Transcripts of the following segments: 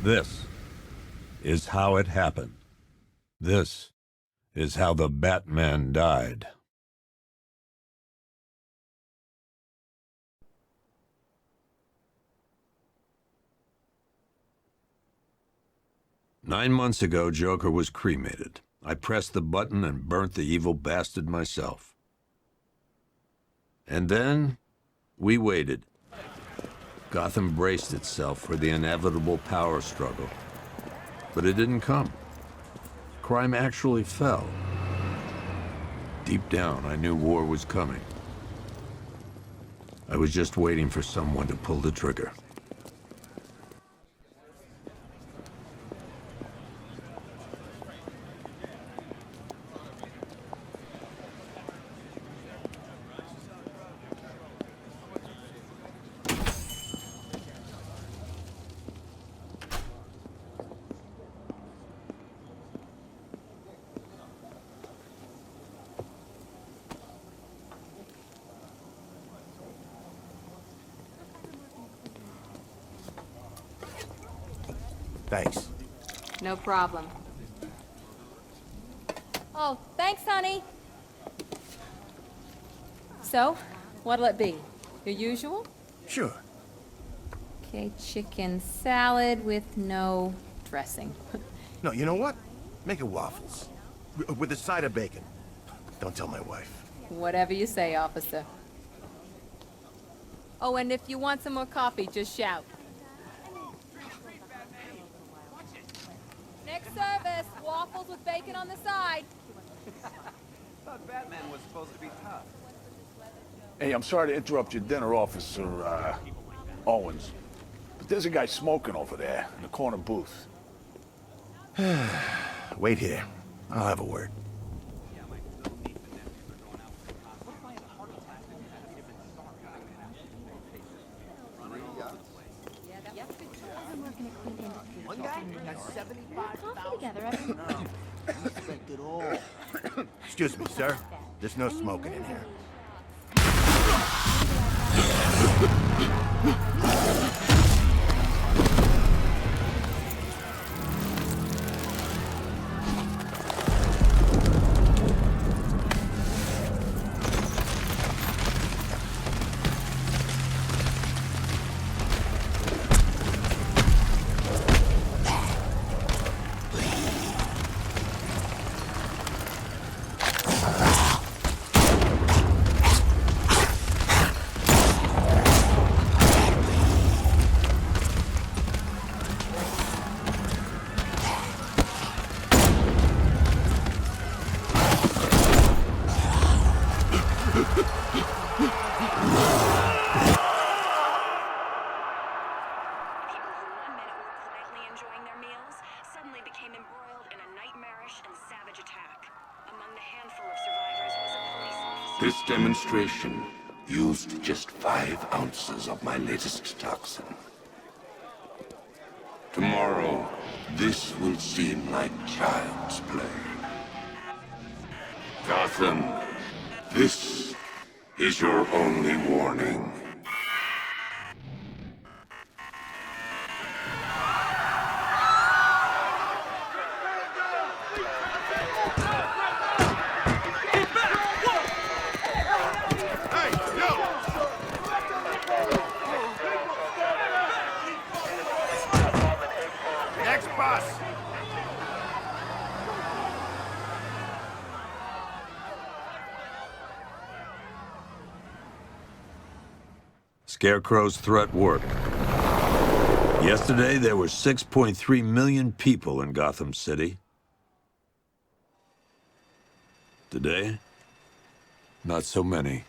This is how it happened. This is how the Batman died. "9 months ago, Joker was cremated. I pressed the button and burnt the evil bastard myself. And then, we waited. Gotham braced itself for the inevitable power struggle. But it didn't come. Crime actually fell. Deep down, I knew war was coming. I was just waiting for someone to pull the trigger. Thanks. No problem. Oh, thanks, honey. So, what'll it be? Your usual? Sure. Okay, chicken salad with no dressing. No, you know what? Make it waffles. With a side of bacon. Don't tell my wife. Whatever you say, officer. Oh, and if you want some more coffee, just shout. Next service, waffles with bacon on the side. Thought Batman was supposed to be tough. Hey, I'm sorry to interrupt your dinner, Officer, Owens. But there's a guy smoking over there in the corner booth. Wait here. I'll have a word. One guy got 75,000. Respect it all. Excuse me, sir. There's no smoking in here. This demonstration used just 5 ounces of my latest toxin. Tomorrow, this will seem like child's play. Gotham, this is your only warning. Scarecrow's threat worked. Yesterday, there were 6.3 million people in Gotham City. Today, not so many.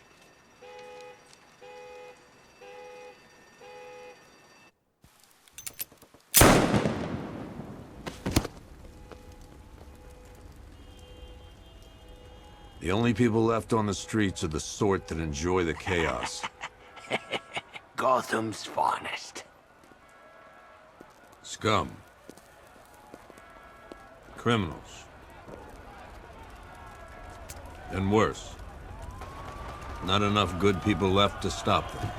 The only people left on the streets are the sort that enjoy the chaos. Gotham's finest. Scum. Criminals. And worse. Not enough good people left to stop them.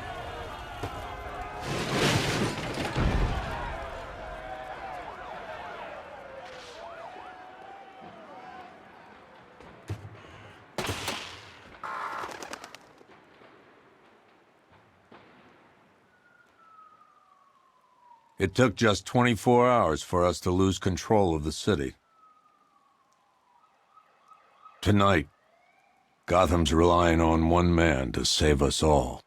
It took just 24 hours for us to lose control of the city. Tonight, Gotham's relying on one man to save us all.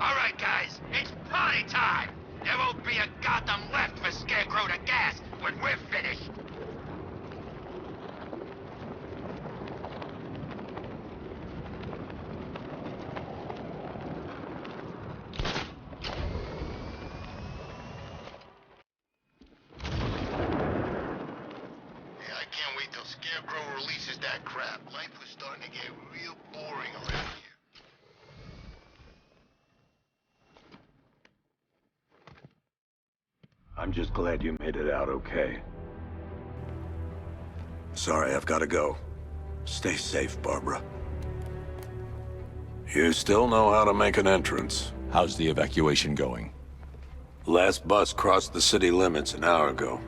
All right, guys, it's party time! There won't be a Gotham left for Scarecrow to gas when we're finished! I can't wait till Scarecrow releases that crap. Life was starting to get real boring around here. I'm just glad you made it out okay. Sorry, I've got to go. Stay safe, Barbara. You still know how to make an entrance. How's the evacuation going? Last bus crossed the city limits an hour ago.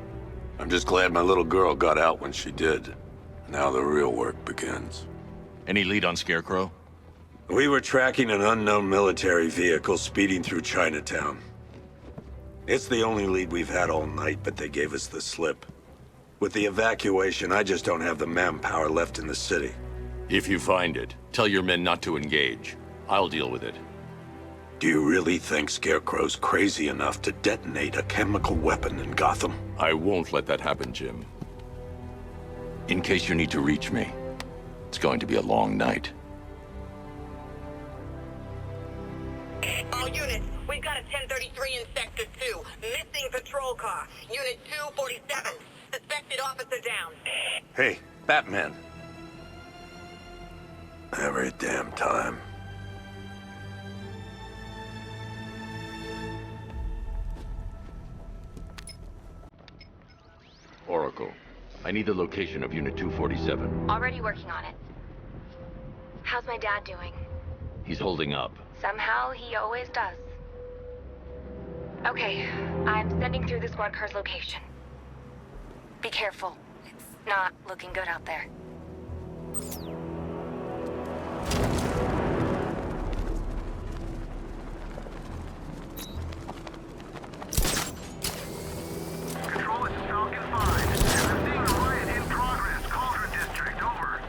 I'm just glad my little girl got out when she did. Now the real work begins. Any lead on Scarecrow? We were tracking an unknown military vehicle speeding through Chinatown. It's the only lead we've had all night, but they gave us the slip. With the evacuation, I just don't have the manpower left in the city. If you find it, tell your men not to engage. I'll deal with it. Do you really think Scarecrow's crazy enough to detonate a chemical weapon in Gotham? I won't let that happen, Jim. In case you need to reach me, it's going to be a long night. All units, we've got a 1033 in Sector 2. Missing patrol car. Unit 247. Suspected officer down. Hey, Batman. Every damn time. Oracle, I need the location of Unit 247. Already working on it. How's my dad doing? He's holding up. Somehow he always does. Okay, I'm sending through the squad car's location. Be careful. It's not looking good out there. Control is Falcon 5. I'm seeing a riot in progress. Cauldron District, over.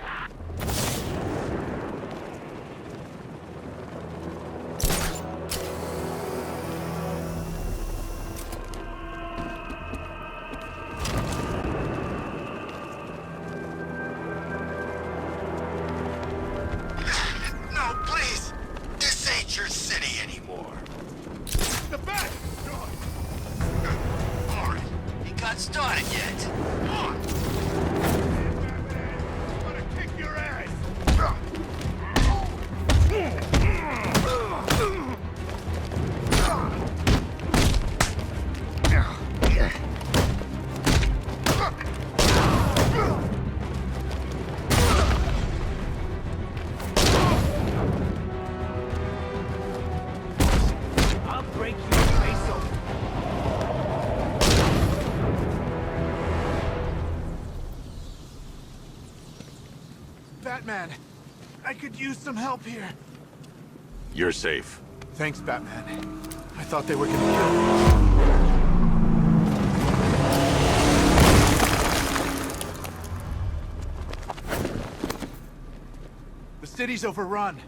No, please! This ain't your city anymore. The back! All right, he got started yet. Come on! I'm gonna kick your ass! I'll break your face open. Batman, I could use some help here. You're safe. Thanks, Batman. I thought they were gonna kill me. The city's overrun.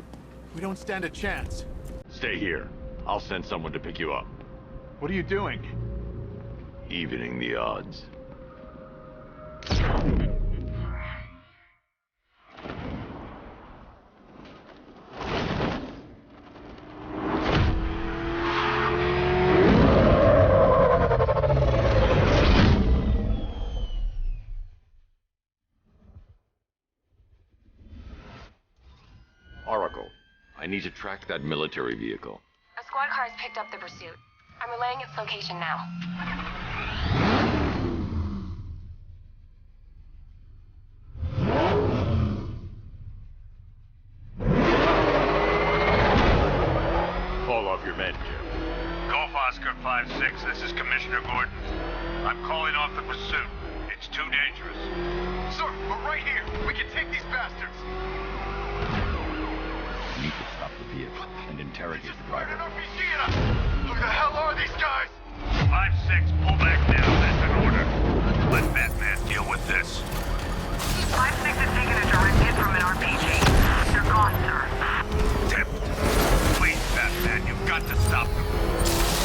We don't stand a chance. Stay here. I'll send someone to pick you up. What are you doing? Evening the odds. I need to track that military vehicle. A squad car has picked up the pursuit. I'm relaying its location now. Call off your men, Jim. Golf Oscar 5-6, this is Commissioner Gordon. I'm calling off the pursuit. It's too dangerous. Sir, we're right here. We can take these bastards. We need to stop the vehicle and interrogate the driver. Who the hell are these guys? 5-6, pull back now. That's an order. Let Batman deal with this. 5-6 has taken a direct hit from an RPG. They're gone, sir. Tim, please, Batman, you've got to stop them.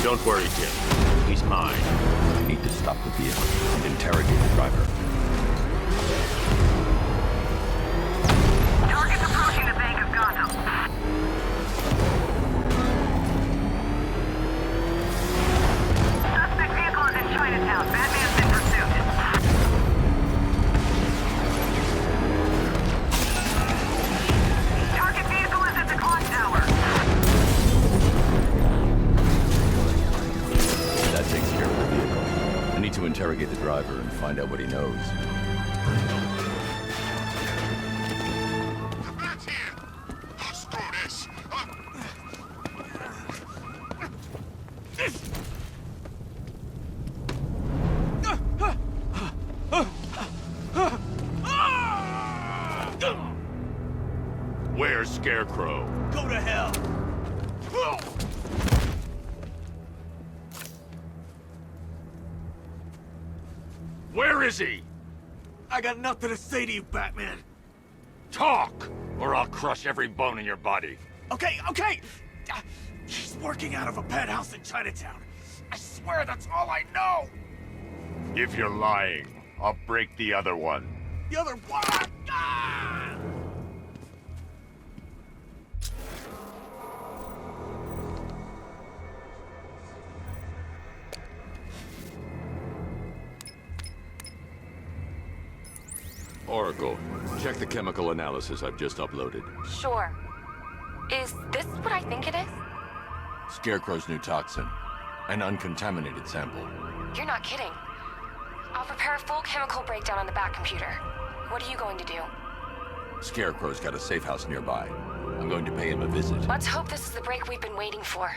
Don't worry, Jim. He's mine. We need to stop the vehicle and interrogate the driver. Target's approaching the bank of Gotham. Suspect vehicle is in Chinatown. Batman's in pursuit. Target vehicle is at the clock tower. That takes care of the vehicle. I need to interrogate the driver and find out what he knows. The bat's here. Screw this. Where's Scarecrow? Go to hell! Where is he? I got nothing to say to you, Batman. Talk, or I'll crush every bone in your body. Okay. He's working out of a penthouse in Chinatown. I swear that's all I know. If you're lying, I'll break the other one. The other one. Ah! Oracle, check the chemical analysis I've just uploaded. Sure. Is this what I think it is? Scarecrow's new toxin. An uncontaminated sample. You're not kidding. I'll prepare a full chemical breakdown on the back computer. What are you going to do? Scarecrow's got a safe house nearby. I'm going to pay him a visit. Let's hope this is the break we've been waiting for.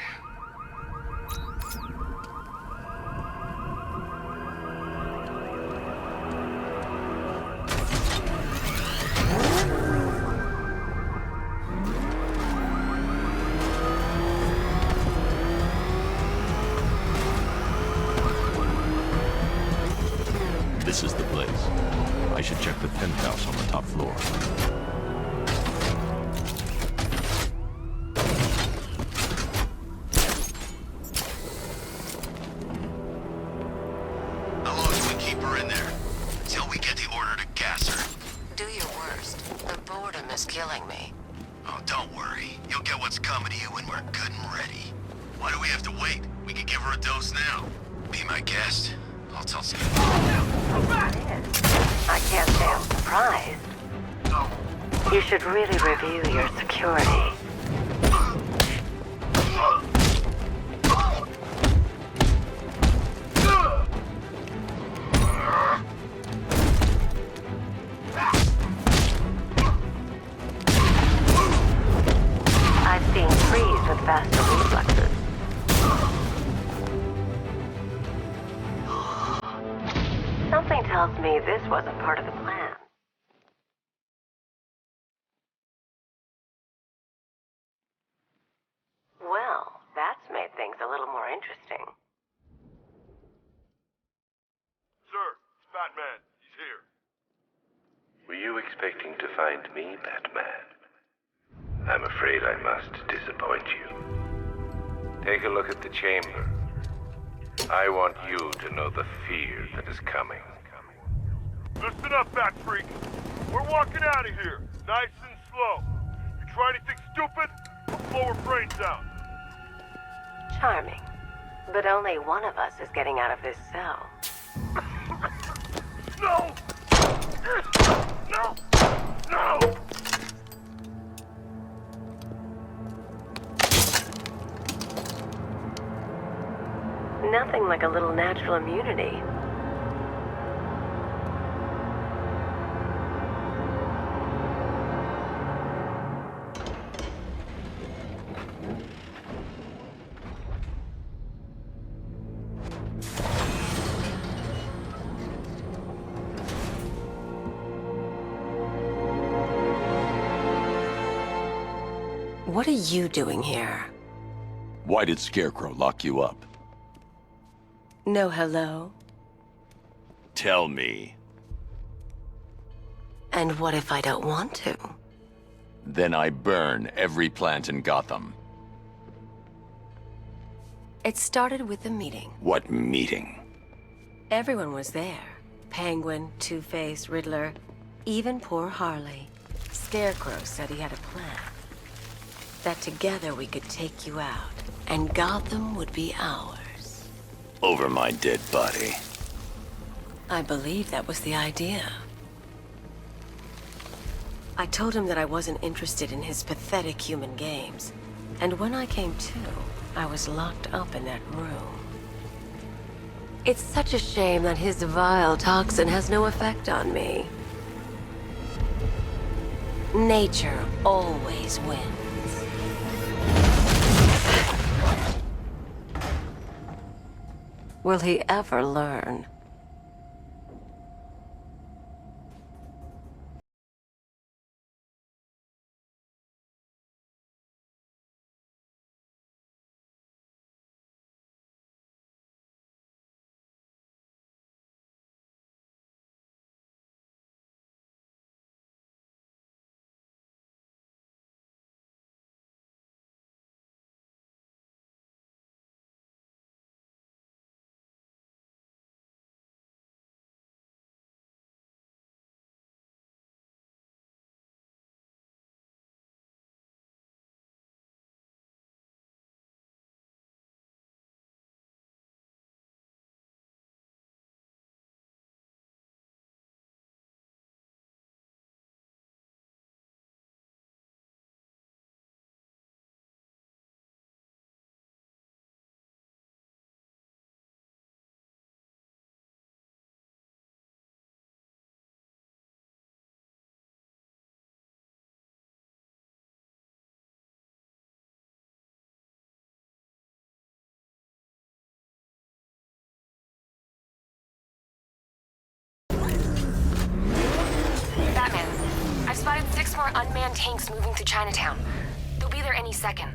This is the place. I should check the penthouse on the top floor. How long do we keep her in there? Until we get the order to gas her. Do your worst. The boredom is killing me. Oh, don't worry. You'll get what's coming to you when we're good and ready. Why do we have to wait? We can give her a dose now. Be my guest. I'll tell Steve. I can't say I'm surprised. You should really review your security. I've seen trees with faster reflexes. Something tells me this wasn't part of the plan. Well, that's made things a little more interesting. Sir, it's Batman. He's here. Were you expecting to find me, Batman? I'm afraid I must disappoint you. Take a look at the chamber. I want you to know the fear that is coming. Listen up, Bat Freak. We're walking out of here, nice and slow. You try anything stupid, I'll blow her brains out. Charming. But only one of us is getting out of this cell. No! No! No! something like a little natural immunity. What are you doing here? Why did Scarecrow lock you up? No hello? Tell me. And what if I don't want to? Then I burn every plant in Gotham. It started with a meeting. What meeting? Everyone was there. Penguin, Two-Face, Riddler, even poor Harley. Scarecrow said he had a plan. That together we could take you out, and Gotham would be ours. Over my dead body. I believe that was the idea. I told him that I wasn't interested in his pathetic human games, and when I came to, I was locked up in that room. It's such a shame that his vile toxin has no effect on me. Nature always wins. Will he ever learn? I've spotted 6 more unmanned tanks moving through Chinatown. They'll be there any second.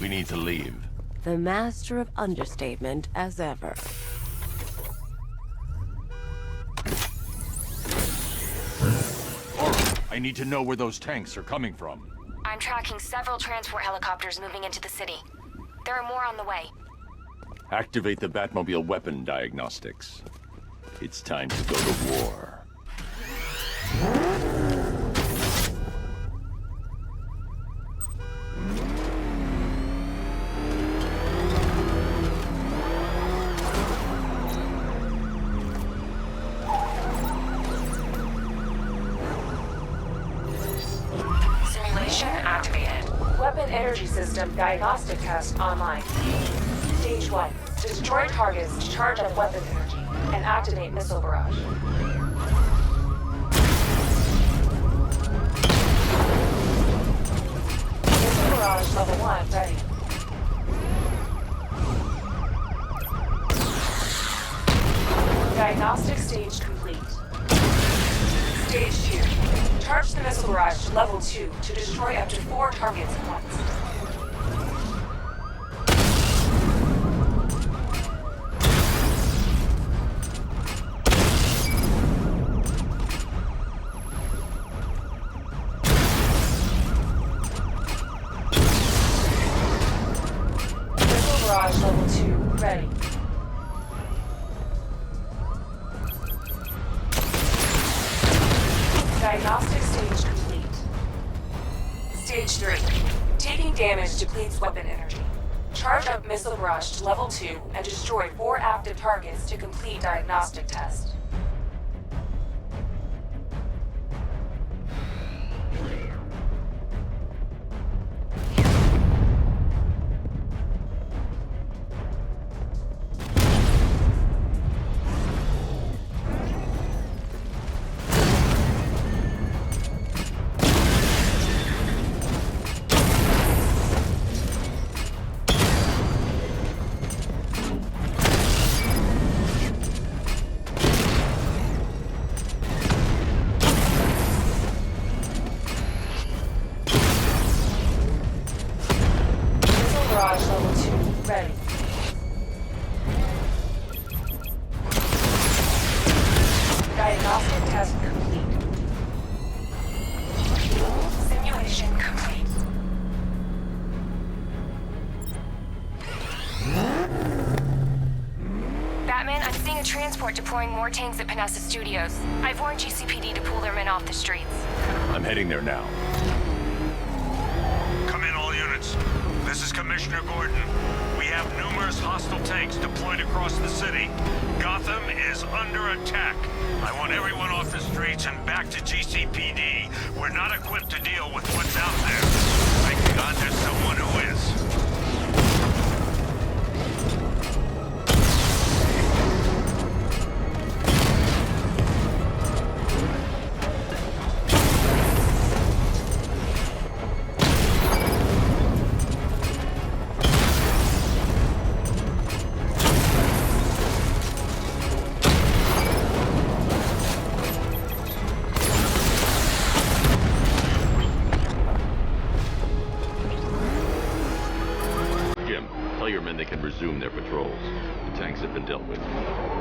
We need to leave. The master of understatement as ever. I need to know where those tanks are coming from. I'm tracking several transport helicopters moving into the city. There are more on the way. Activate the Batmobile weapon diagnostics. It's time to go to war. Simulation activated. Weapon energy system diagnostic test online. Stage 1. Destroy targets to charge up weapon energy and activate missile barrage. Missile barrage level 1 ready. Diagnostic stage complete. Stage 2. Charge the missile barrage to level 2 to destroy up to 4 targets at once. Missile barrage level 2 ready. Diagnostic stage complete. Stage 3. Taking damage depletes weapon energy. Charge up missile barrage to level 2 and destroy 4 active targets to complete diagnostic test. Barrage level 2 ready. Diagnostic test complete. Simulation complete. Batman, I'm seeing a transport deploying more tanks at Panessa Studios. I've warned GCPD to pull their men off the streets. I'm heading there now. Come in, all units. This is Commissioner Gordon. We have numerous hostile tanks deployed across the city. Gotham is under attack. I want everyone off the streets and back to GCPD. We're not equipped to deal with what's out there. Thank God there's someone who is. They can resume their patrols. The tanks have been dealt with.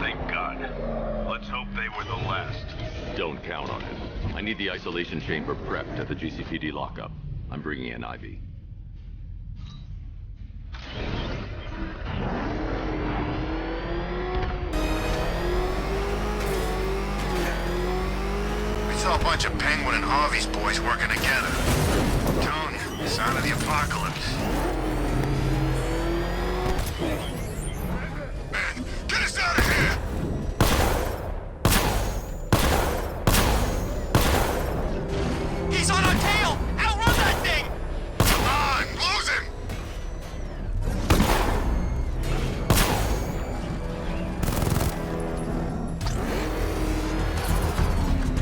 Thank God. Let's hope they were the last. Don't count on it. I need the isolation chamber prepped at the GCPD lockup. I'm bringing in Ivy. We saw a bunch of Penguin and Harvey's boys working together. Tone, sign of the apocalypse. Man, get us out of here! He's on our tail! Outrun that thing! Come on, lose him!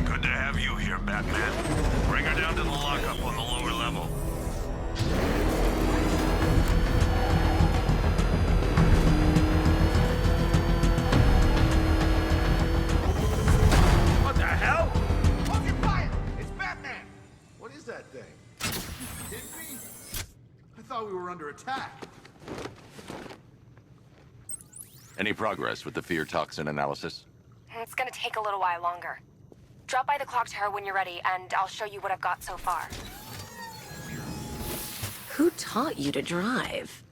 Good to have you here, Batman. Bring her down to the lockup on the lower level. What the hell? Hold your fire! It's Batman! What is that thing? You kidding me? I thought we were under attack. Any progress with the fear toxin analysis? It's gonna take a little while longer. Drop by the clock tower when you're ready, and I'll show you what I've got so far. Who taught you to drive?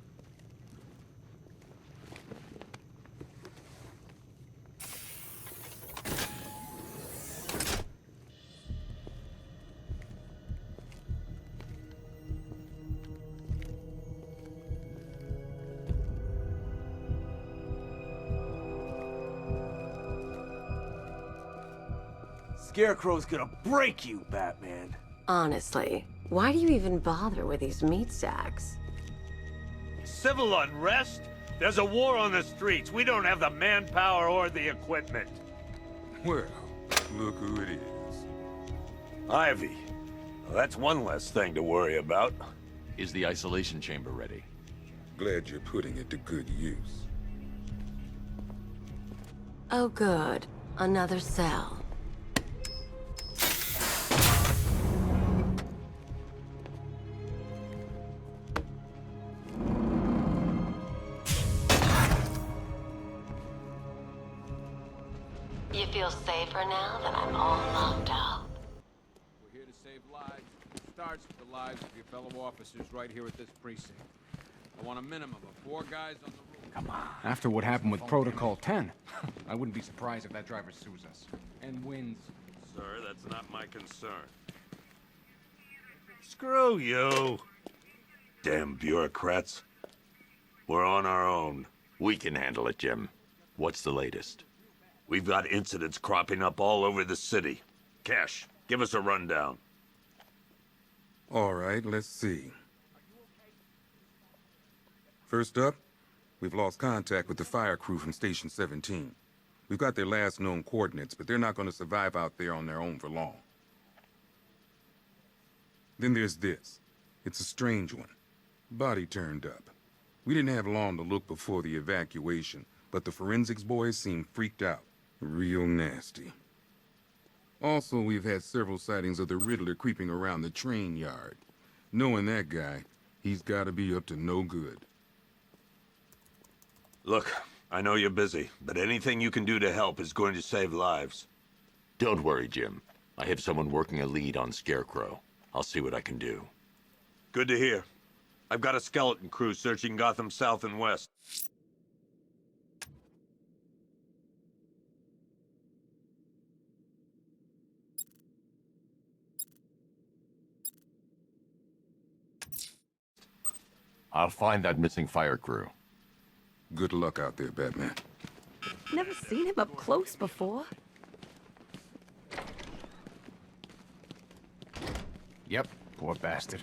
Scarecrow's gonna break you, Batman. Honestly, Why do you even bother with these meat sacks? Civil unrest? There's a war on the streets. We don't have the manpower or the equipment. Well, look who it is. Ivy. Well, that's one less thing to worry about. Is the isolation chamber ready? Glad you're putting it to good use. Oh, good. Another cell. You feel safer now that I'm all locked up? We're here to save lives. It starts with the lives of your fellow officers right here at this precinct. I want a minimum of 4 guys on the roof. Come on. After what happened with Protocol 10, I wouldn't be surprised if that driver sues us. And wins. Sir, that's not my concern. Screw you. Damn bureaucrats. We're on our own. We can handle it, Jim. What's the latest? We've got incidents cropping up all over the city. Cash, give us a rundown. All right, let's see. First up, we've lost contact with the fire crew from Station 17. We've got their last known coordinates, but they're not going to survive out there on their own for long. Then there's this. It's a strange one. Body turned up. We didn't have long to look before the evacuation, but the forensics boys seemed freaked out. Real nasty. Also, we've had several sightings of the Riddler creeping around the train yard. Knowing that guy, he's got to be up to no good. Look, I know you're busy, but anything you can do to help is going to save lives. Don't worry, Jim. I have someone working a lead on Scarecrow. I'll see what I can do. Good to hear. I've got a skeleton crew searching Gotham South and West. I'll find that missing fire crew. Good luck out there, Batman. Never seen him up close before. Yep, poor bastard.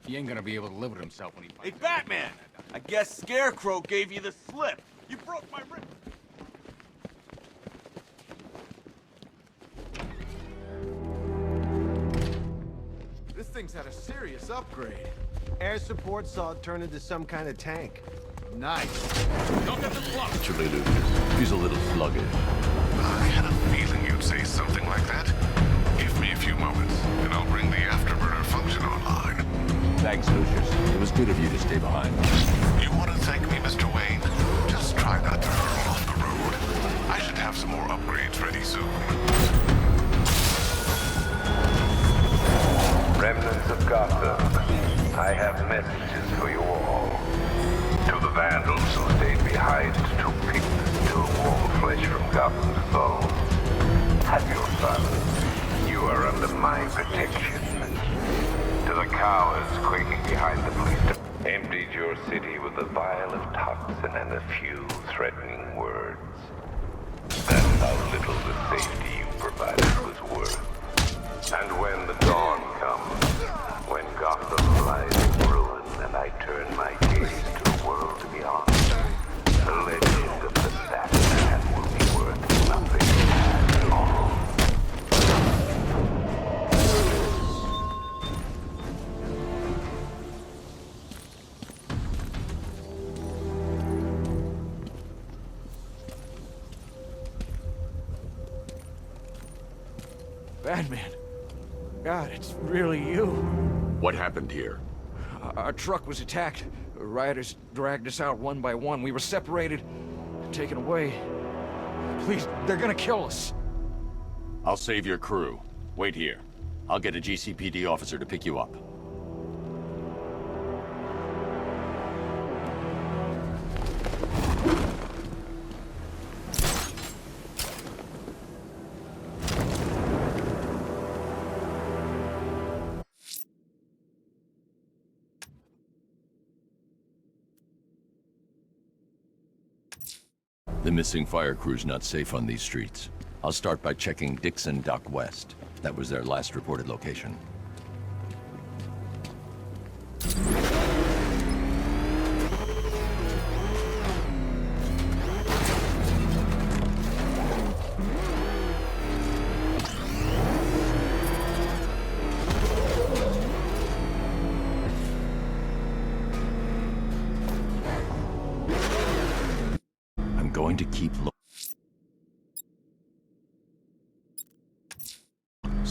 He ain't gonna be able to live with himself when he finds Hey, Batman! I guess Scarecrow gave you the slip. You broke my rib. This thing's had a serious upgrade. Air support saw it turn into some kind of tank. Nice. Look at the clock. Naturally, he's a little sluggish. I had a feeling you'd say something like that. Give me a few moments, and I'll bring the afterburner function online. Thanks, Lucius. It was good of you to stay behind. You want to thank me, Mr. Wayne? Just try not to hurl off the road. I should have some more upgrades ready soon. Remnants of Gotham, I have messages for you all. To the vandals who stayed behind to pick the still warm flesh from Gotham's bone. Have your fun. You are under my protection. To the cowards quaking behind the police, emptied your city with a vial of toxin and a few threatening words. That's how little the safety you provided was worth. And when the dawn comes, when Gotham lies in ruin and I turn my gaze to the world beyond, the legend of the Batman will be worth nothing at all. Batman. God, it's really you. What happened here? Our truck was attacked. Rioters dragged us out one by one. We were separated, taken away. Please, they're gonna kill us. I'll save your crew. Wait here. I'll get a GCPD officer to pick you up. The missing fire crew's not safe on these streets. I'll start by checking Dixon Dock West. That was their last reported location.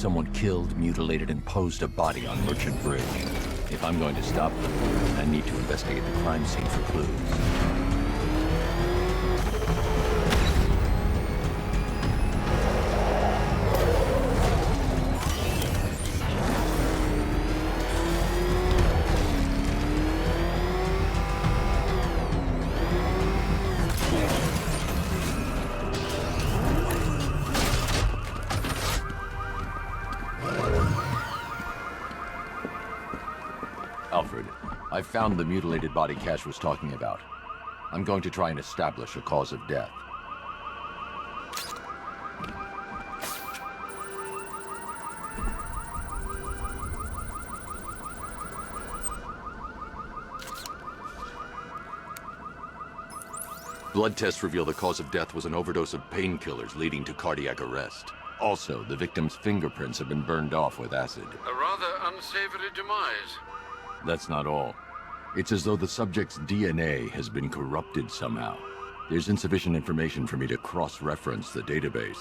Someone killed, mutilated, and posed a body on Merchant Bridge. If I'm going to stop them, I need to investigate the crime scene for clues. Alfred, I found the mutilated body Cash was talking about. I'm going to try and establish a cause of death. Blood tests reveal the cause of death was an overdose of painkillers leading to cardiac arrest. Also, the victim's fingerprints have been burned off with acid. A rather unsavory demise. That's not all. It's as though the subject's DNA has been corrupted somehow. There's insufficient information for me to cross-reference the database.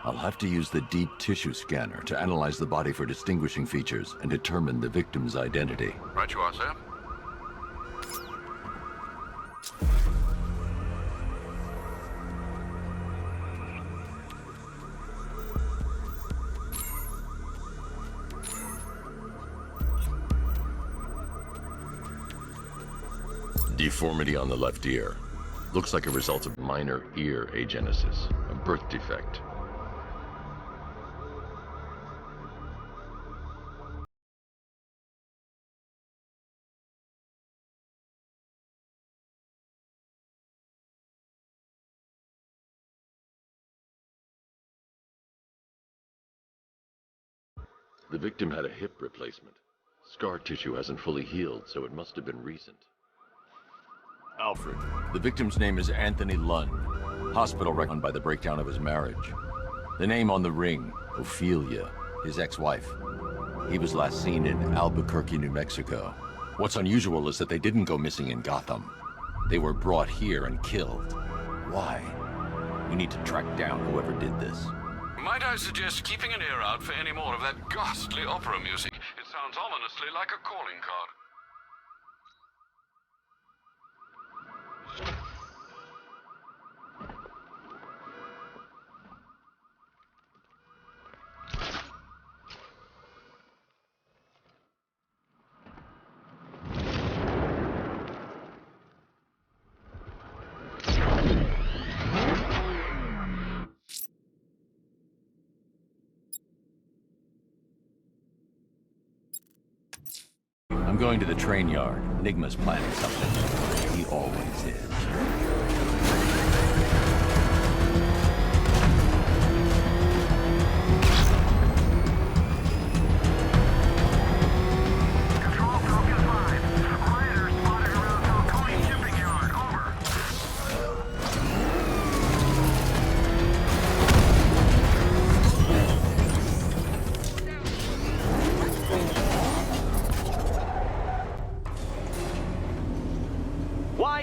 I'll have to use the deep tissue scanner to analyze the body for distinguishing features and determine the victim's identity. Right you are, sir. Deformity on the left ear. Looks like a result of minor ear agenesis, a birth defect. The victim had a hip replacement. Scar tissue hasn't fully healed, so it must have been recent. Alfred. The victim's name is Anthony Lund. Hospital reckoned by the breakdown of his marriage. The name on the ring, Ophelia, his ex-wife. He was last seen in Albuquerque, New Mexico. What's unusual is that they didn't go missing in Gotham. They were brought here and killed. Why? We need to track down whoever did this. Might I suggest keeping an ear out for any more of that ghastly opera music? It sounds ominously like a calling card. I'm going to the train yard. Enigma's planning something. He always is.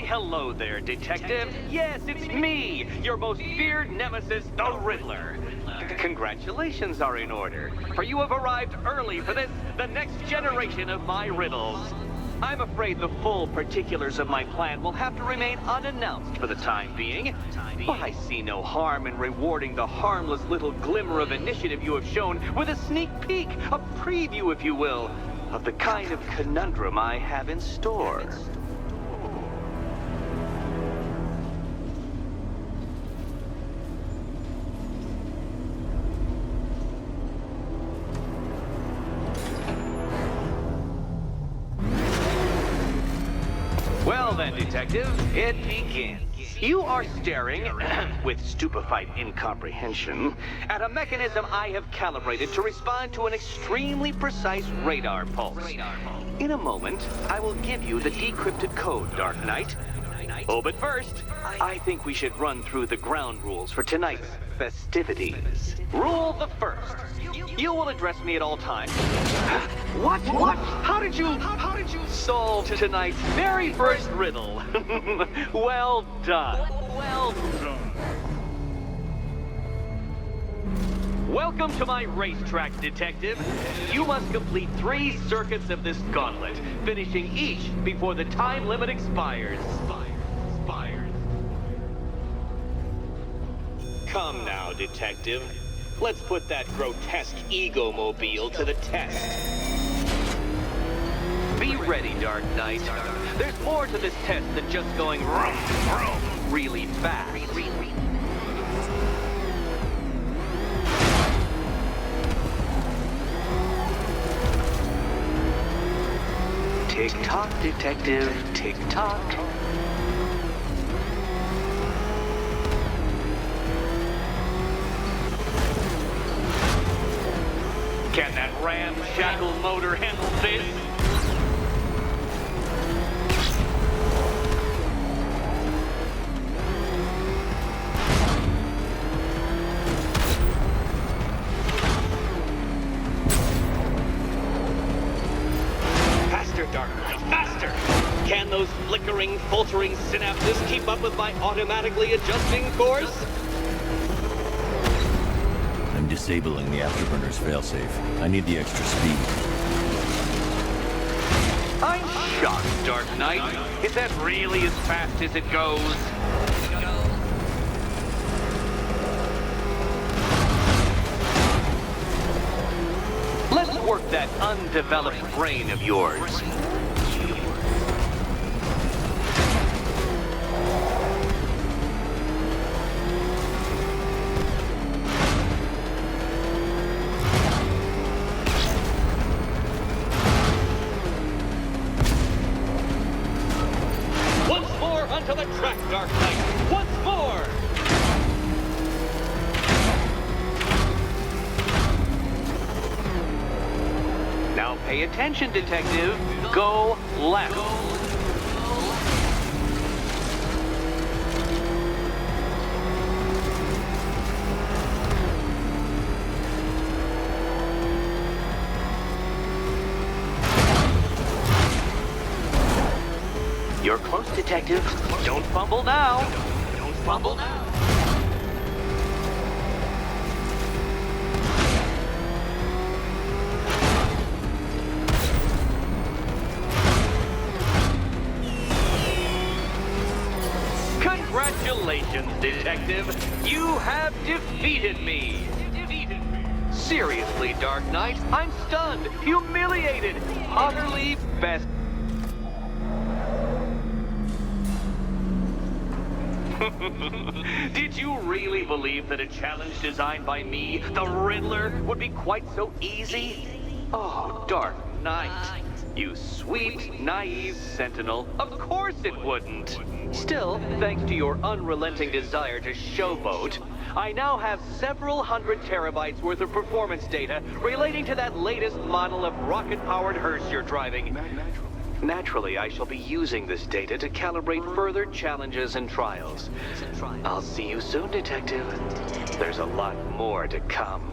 Hello there, Detective. Yes, it's me, your most feared nemesis, the Riddler. Congratulations are in order, for you have arrived early for this, the next generation of my riddles. I'm afraid the full particulars of my plan will have to remain unannounced for the time being, but I see no harm in rewarding the harmless little glimmer of initiative you have shown with a sneak peek, a preview, if you will, of the kind of conundrum I have in store. Well then, Detective, it begins. You are staring, with stupefied incomprehension, at a mechanism I have calibrated to respond to an extremely precise radar pulse. In a moment, I will give you the decrypted code, Dark Knight. Oh, but first, I think we should run through the ground rules for tonight's festivities. Rule the first. You will address me at all times. What? How did you solve tonight's very first riddle? Well done. Well Welcome to my racetrack, Detective. You must complete 3 circuits of this gauntlet, finishing each before the time limit expires. Come now, Detective. Let's put that grotesque ego-mobile to the test. Be ready, Dark Knight. There's more to this test than just going vroom, vroom, really fast. Tick-tock, Detective, tick-tock. Can that ramshackle motor handle this? Faster, Dark Knight, faster! Can those flickering, faltering synapses keep up with my automatically adjusting course? I'm disabling the afterburner's failsafe. I need the extra speed. I'm shocked, Dark Knight. Is that really as fast as it goes? Let's work that undeveloped brain of yours. Onto the track, Dark Knight! Once more! Now pay attention, Detective. Go left. You're close, Detective. Don't fumble now. Don't fumble now. Congratulations, Detective. You have defeated me. Seriously, Dark Knight, I'm stunned, humiliated, utterly best. Did you really believe that a challenge designed by me, the Riddler, would be quite so easy? Oh, Dark Knight. You sweet, naive sentinel. Of course it wouldn't. Still, thanks to your unrelenting desire to showboat, I now have several hundred terabytes worth of performance data relating to that latest model of rocket-powered hearse you're driving. Naturally, I shall be using this data to calibrate further challenges and trials. I'll see you soon, Detective. There's a lot more to come.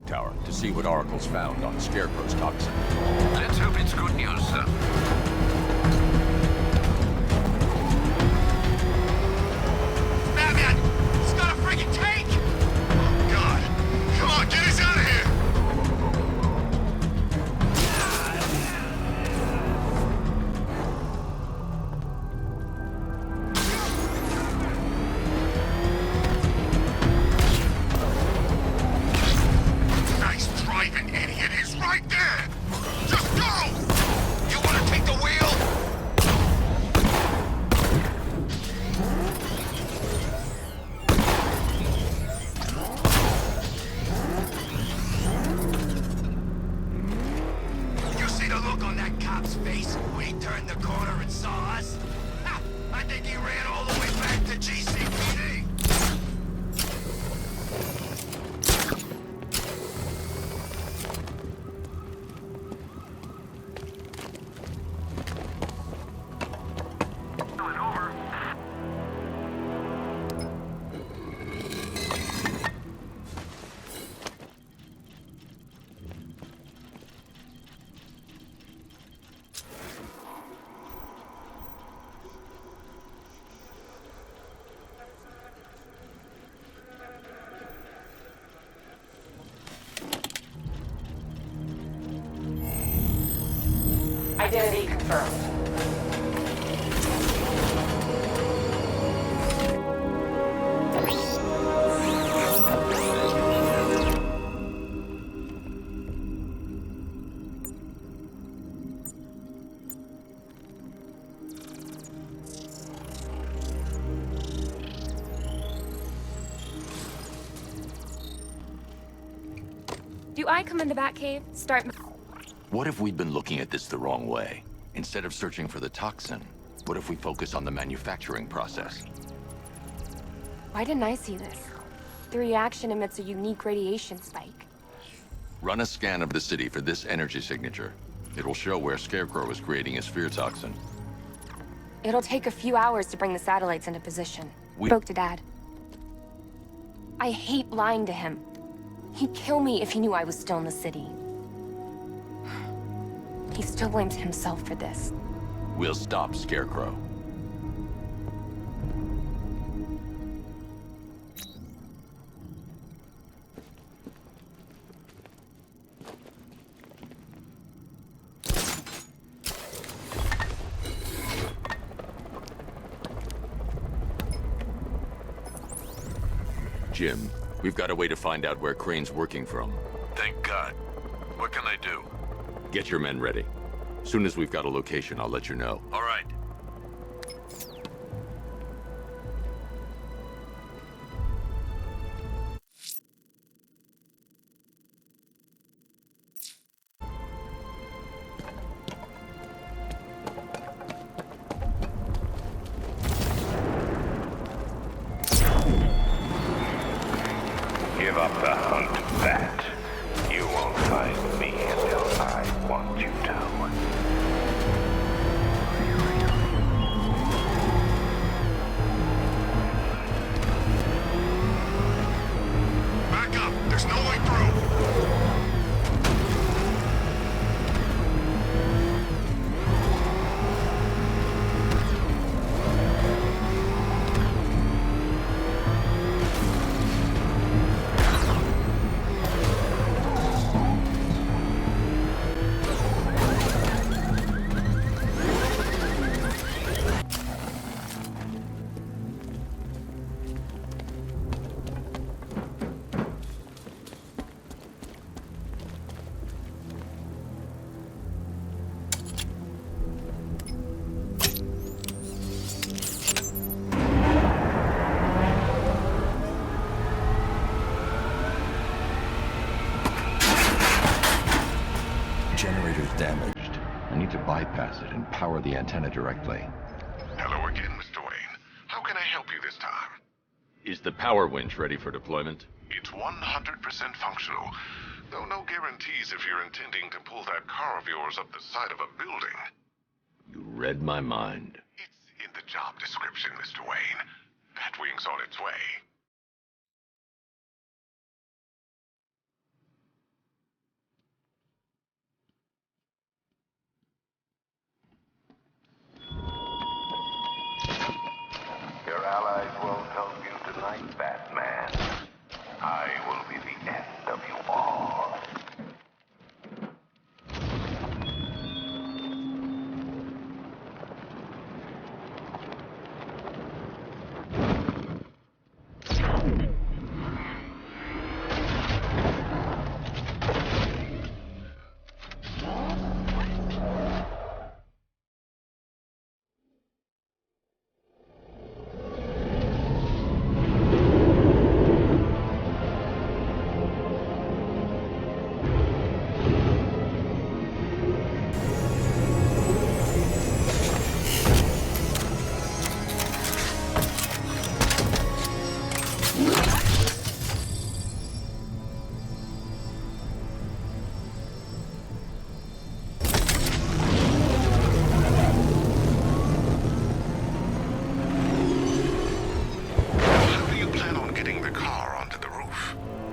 Tower to see what Oracle's found on Scarecrow's toxin. Let's hope it's good news, sir. Batman! He's got a friggin' tank! Oh, God. Come on, get us out of here! Nice driving, idiot! He's right there! Just go! You want to take the wheel? Identity confirmed. Do I come in the Batcave? Start. What if we'd been looking at this the wrong way? Instead of searching for the toxin, what if we focus on the manufacturing process? Why didn't I see this? The reaction emits a unique radiation spike. Run a scan of the city for this energy signature. It'll show where Scarecrow is creating his fear toxin. It'll take a few hours to bring the satellites into position. We spoke to Dad. I hate lying to him. He'd kill me if he knew I was still in the city. He still blames himself for this. We'll stop Scarecrow. Jim, we've got a way to find out where Crane's working from. Thank God. What can I do? Get your men ready. Soon as we've got a location, I'll let you know. All right. Give up the hunt, Bat. You won't find me until I want you to. Back up! There's no way through! Generator's damaged. I need to bypass it and power the antenna directly. Hello again, Mr. Wayne. How can I help you this time? Is the power winch ready for deployment? It's 100% functional, though no guarantees if you're intending to pull that car of yours up the side of a building. You read my mind. It's in the job description, Mr. Wayne. Batwing's on its way. Your allies won't help you tonight, Batman. I will be the end of you all.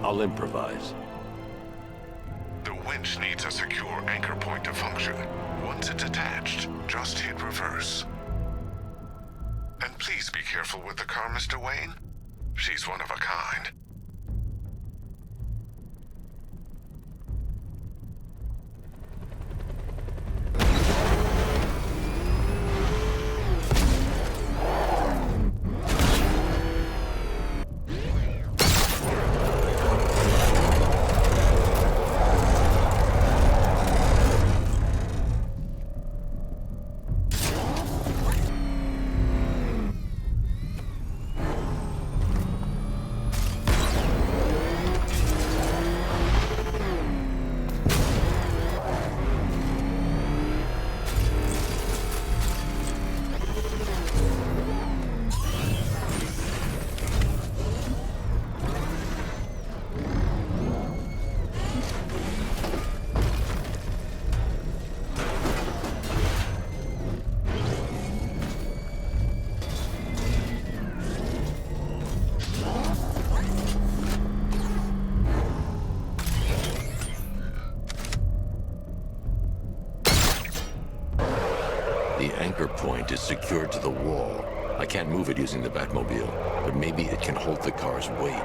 I'll improvise. The winch needs a secure anchor point to function. Once it's attached, just hit reverse. And please be careful with the car, Mr. Wayne. She's one of a kind. point is secured to the wall. I can't move it using the Batmobile, but maybe it can hold the car's weight.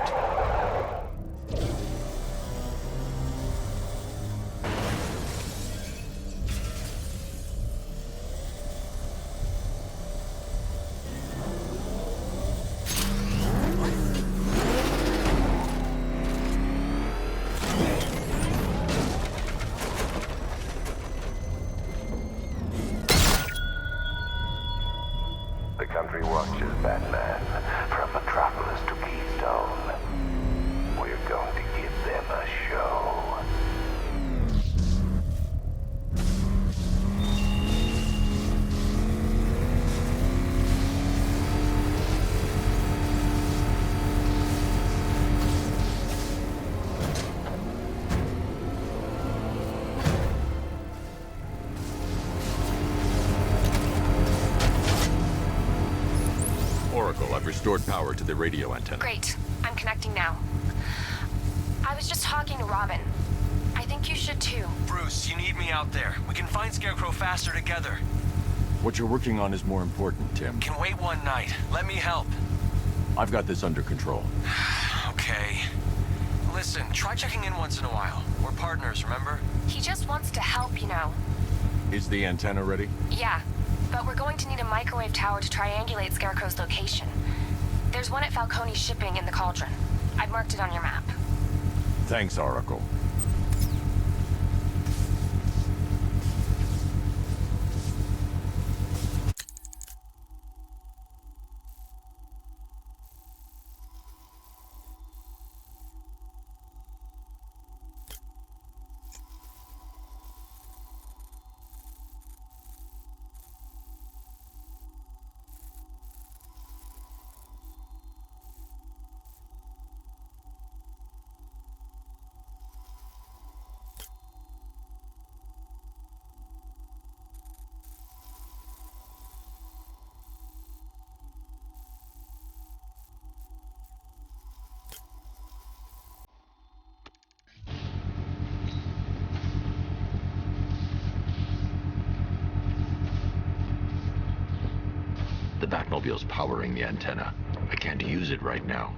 The country watches, Batman, from Metropolis to Keystone. We're going to give them a show. Oracle, I've restored power to the radio antenna. Great. I'm connecting now. I was just talking to Robin. I think you should too. Bruce, you need me out there. We can find Scarecrow faster together. What you're working on is more important, Tim. Can wait one night. Let me help. I've got this under control. Okay. Listen, try checking in once in a while. We're partners, remember? He just wants to help, you know. Is the antenna ready? Yeah, but we're going to need a microwave tower to triangulate Scarecrow's location. There's one at Falcone's shipping in the Cauldron. I've marked it on your map. Thanks, Oracle. The Batmobile's powering the antenna. I can't use it right now.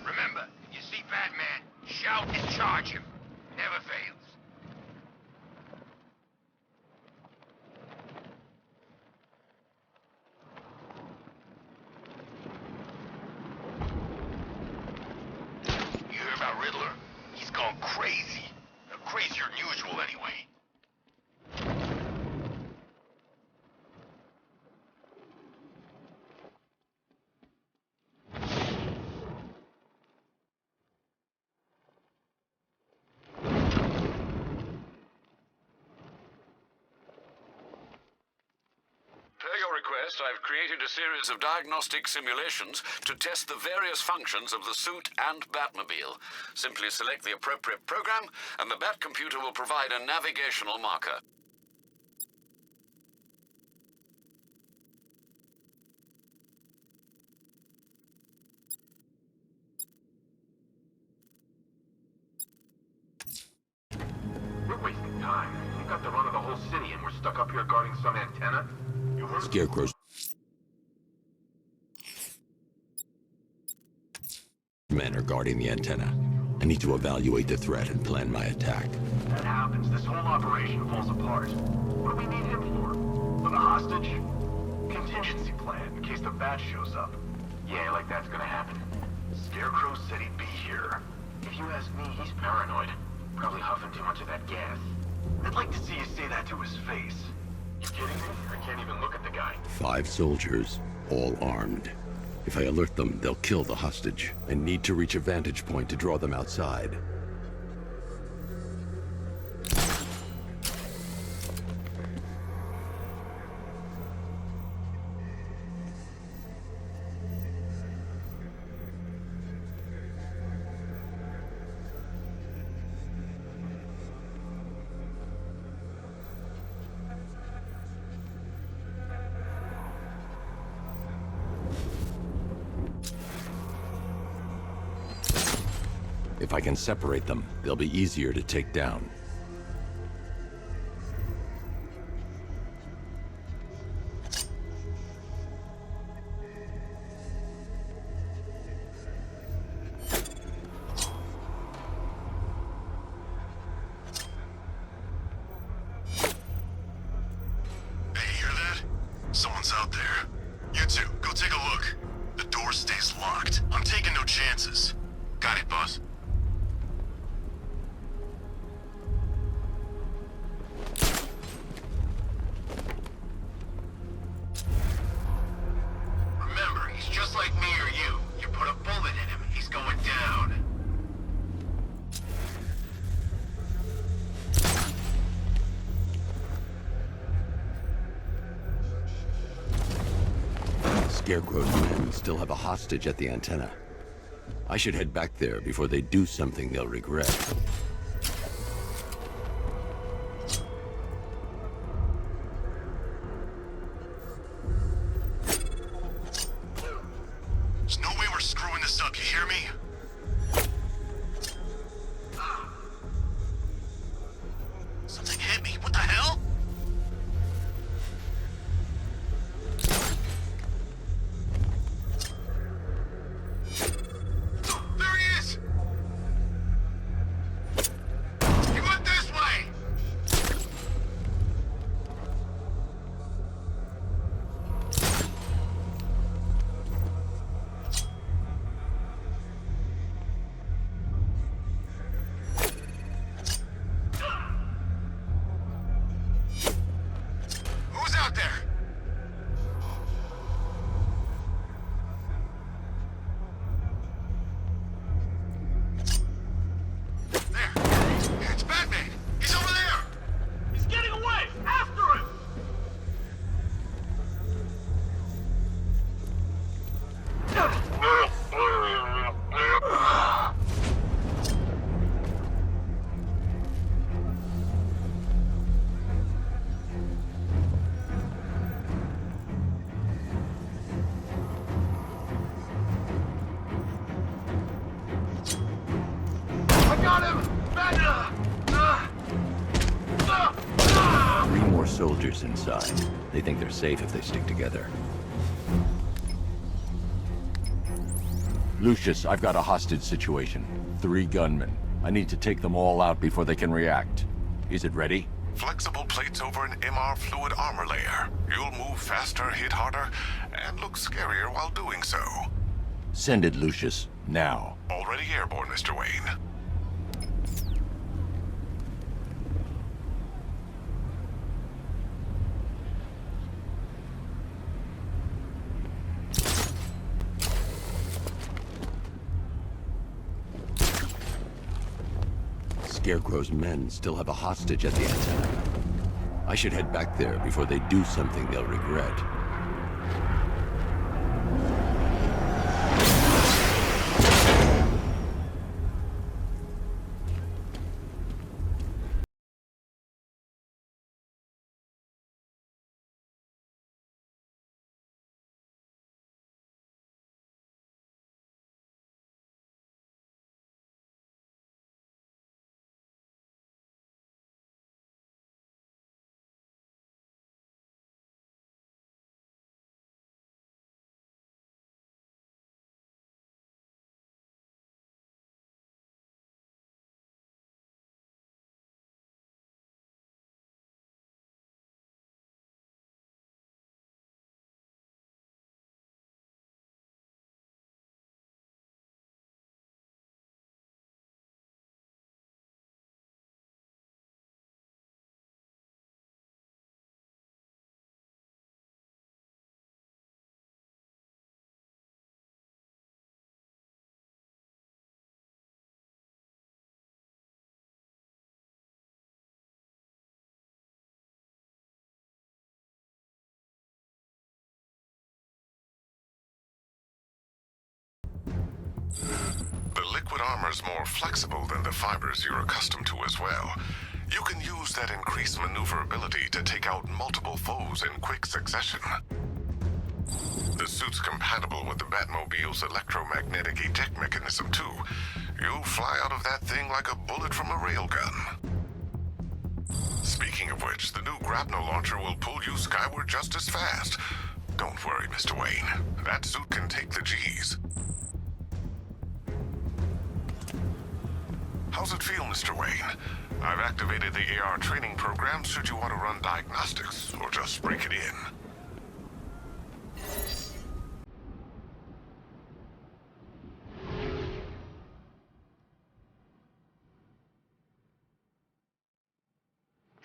Remember, you see Batman, shout and charge him. Never fails. You hear about Riddler? He's gone crazy. Crazier than usual, anyway. Per your request, I've created a series of diagnostic simulations to test the various functions of the suit and Batmobile. Simply select the appropriate program, and the Bat computer will provide a navigational marker. We're wasting time. We've got the run of the whole city, and we're stuck up here guarding some antenna. You heard? Scarecrow's men are guarding the antenna. I need to evaluate the threat and plan my attack. That happens. This whole operation falls apart. What do we need him for? For the hostage? Contingency plan, in case the Bat shows up. Yeah, like that's gonna happen. Scarecrow said he'd be here. If you ask me, he's paranoid. Probably huffing too much of that gas. I'd like to see you say that to his face. You kidding me? I can't even look at the guy. 5 soldiers, all armed. If I alert them, they'll kill the hostage. I need to reach a vantage point to draw them outside. If I can separate them, they'll be easier to take down. Someone's out there. You two, go take a look. The door stays locked. I'm taking no chances. Got it, boss? Remember, he's just like me or you. You put a bullet in him, he's going down. Scarecrow's men still have a hostage at the antenna. I should head back there before they do something they'll regret. There's no way we're screwing this up, you hear me? Something hit me. What the hell? There he is! He went this way! Who's out there? There! It's Batman! He's over there! He's getting away! After him! I got him! Three more soldiers inside. They think they're safe if they stick together. Lucius, I've got a hostage situation. 3 gunmen. I need to take them all out before they can react. Is it ready? Flexible plates over an MR fluid armor layer. You'll move faster, hit harder, and look scarier while doing so. Send it, Lucius. Now. Already airborne, Mr. Wayne. Scarecrow's men still have a hostage at the antenna. I should head back there before they do something they'll regret. The liquid armor's more flexible than the fibers you're accustomed to as well. You can use that increased maneuverability to take out multiple foes in quick succession. The suit's compatible with the Batmobile's electromagnetic eject mechanism, too. You'll fly out of that thing like a bullet from a railgun. Speaking of which, the new grapnel launcher will pull you skyward just as fast. Don't worry, Mr. Wayne. That suit can take the G's. How's it feel, Mr. Wayne? I've activated the AR training program should you want to run diagnostics, or just break it in.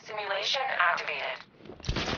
Simulation activated.